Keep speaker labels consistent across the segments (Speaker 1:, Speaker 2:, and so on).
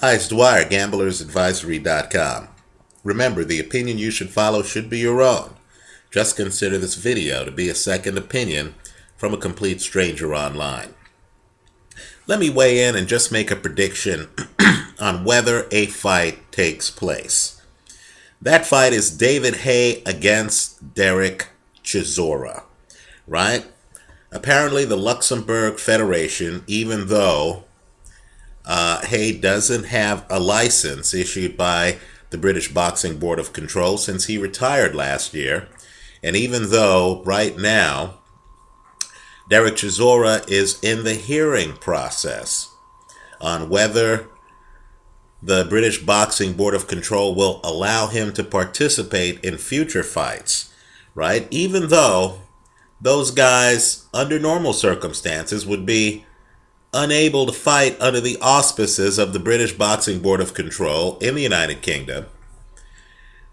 Speaker 1: Hi, it's Dwyer, gamblersadvisory.com. Remember, the opinion you should follow should be your own. Just consider this video to be a second opinion from a complete stranger online. Let me weigh in and just make a prediction on whether a fight takes place. That fight is David Haye against Derek Chisora, right? Apparently the Luxembourg Federation, even though Haye doesn't have a license issued by the British Boxing Board of Control since he retired last year, and even though right now Derek Chisora is in the hearing process on whether the British Boxing Board of Control will allow him to participate in future fights, right? Even though those guys, under normal circumstances, would be unable to fight under the auspices of the British Boxing Board of Control in the United Kingdom,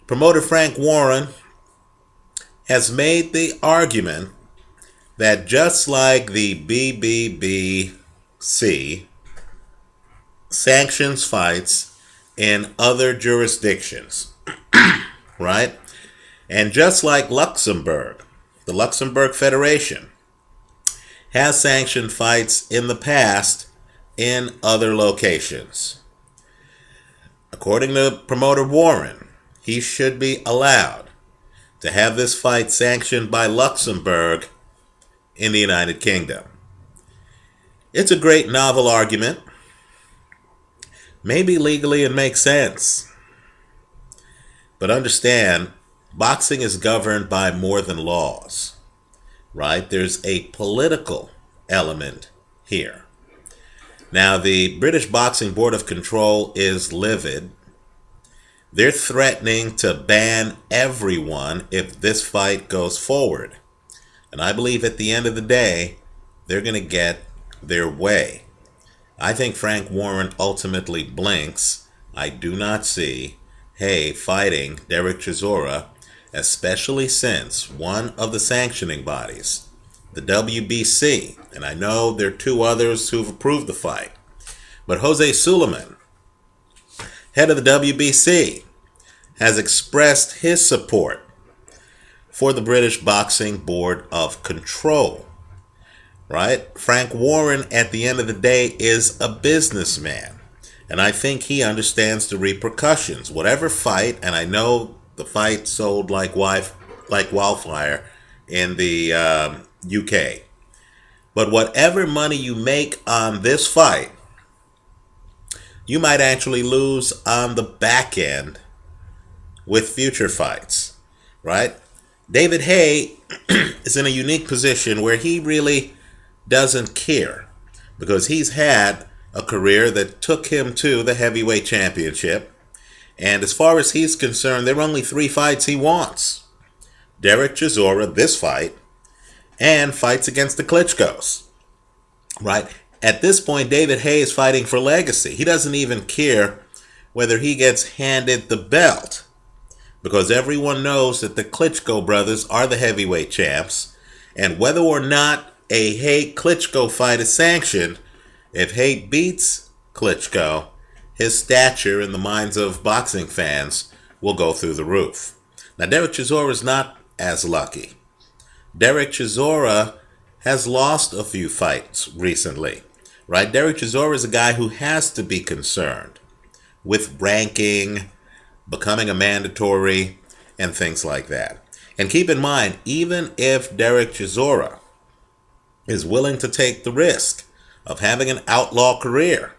Speaker 1: promoter Frank Warren has made the argument that just like the BBBC sanctions fights in other jurisdictions, right? And just like Luxembourg, the Luxembourg Federation has sanctioned fights in the past in other locations. According to promoter Warren, he should be allowed to have this fight sanctioned by Luxembourg in the United Kingdom. It's a great novel argument. Maybe legally it makes sense. But understand, boxing is governed by more than laws, right? There's a political element here. Now, the British Boxing Board of Control is livid. They're threatening to ban everyone if this fight goes forward. And I believe at the end of the day, they're going to get their way. I think Frank Warren ultimately blinks. I do not see Haye fighting Derek Chisora, especially since one of the sanctioning bodies, the WBC, and I know there are two others who've approved the fight, but Jose Suleiman, head of the WBC, has expressed his support for the British Boxing Board of Control, right? Frank Warren, at the end of the day, is a businessman, and I think he understands the repercussions. Whatever fight, and I know the fight sold like wildfire in the UK. But whatever money you make on this fight, you might actually lose on the back end with future fights, right? David Haye is in a unique position where he really doesn't care because he's had a career that took him to the heavyweight championship. And as far as he's concerned, there are only 3 fights he wants. Derek Chisora, this fight, and fights against the Klitschkos, right? At this point, David Haye is fighting for legacy. He doesn't even care whether he gets handed the belt because everyone knows that the Klitschko brothers are the heavyweight champs. And whether or not a Haye-Klitschko fight is sanctioned, if Haye beats Klitschko, his stature in the minds of boxing fans will go through the roof. Now, Derek Chisora is not as lucky. Derek Chisora has lost a few fights recently, right? Derek Chisora is a guy who has to be concerned with ranking, becoming a mandatory, and things like that. And keep in mind, even if Derek Chisora is willing to take the risk of having an outlaw career,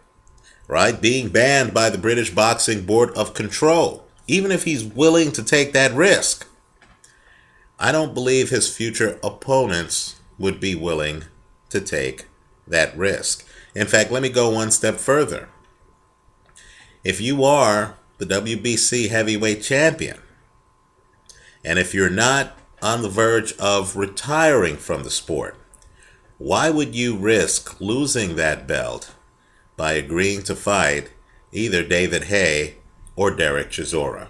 Speaker 1: right, being banned by the British Boxing Board of Control, even if he's willing to take that risk, I don't believe his future opponents would be willing to take that risk. In fact, let me go one step further. If you are the WBC heavyweight champion, and if you're not on the verge of retiring from the sport, why would you risk losing that belt by agreeing to fight either David Haye or Derek Chisora?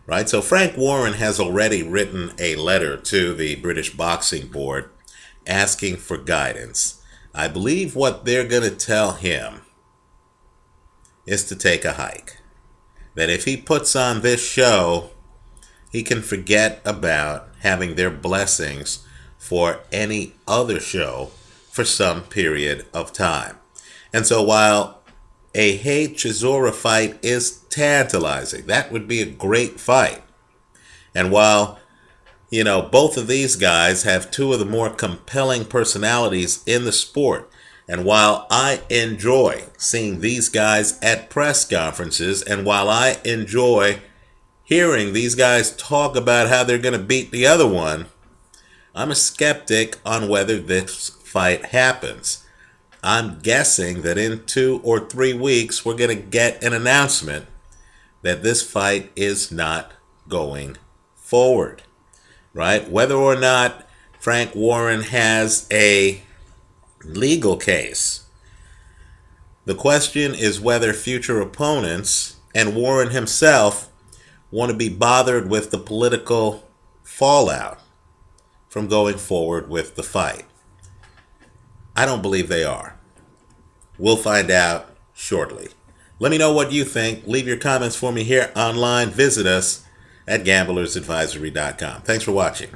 Speaker 1: Right? So Frank Warren has already written a letter to the British Boxing Board asking for guidance. I believe what they're going to tell him is to take a hike. That if he puts on this show, he can forget about having their blessings for any other show for some period of time. And so while a Haye Chisora fight is tantalizing, that would be a great fight. And while, both of these guys have two of the more compelling personalities in the sport, and while I enjoy seeing these guys at press conferences, and while I enjoy hearing these guys talk about how they're going to beat the other one, I'm a skeptic on whether this fight happens. I'm guessing that in 2 or 3 weeks, we're going to get an announcement that this fight is not going forward, right? Whether or not Frank Warren has a legal case, the question is whether future opponents and Warren himself want to be bothered with the political fallout from going forward with the fight. I don't believe they are. We'll find out shortly. Let me know what you think. Leave your comments for me here online. Visit us at gamblersadvisory.com. Thanks for watching.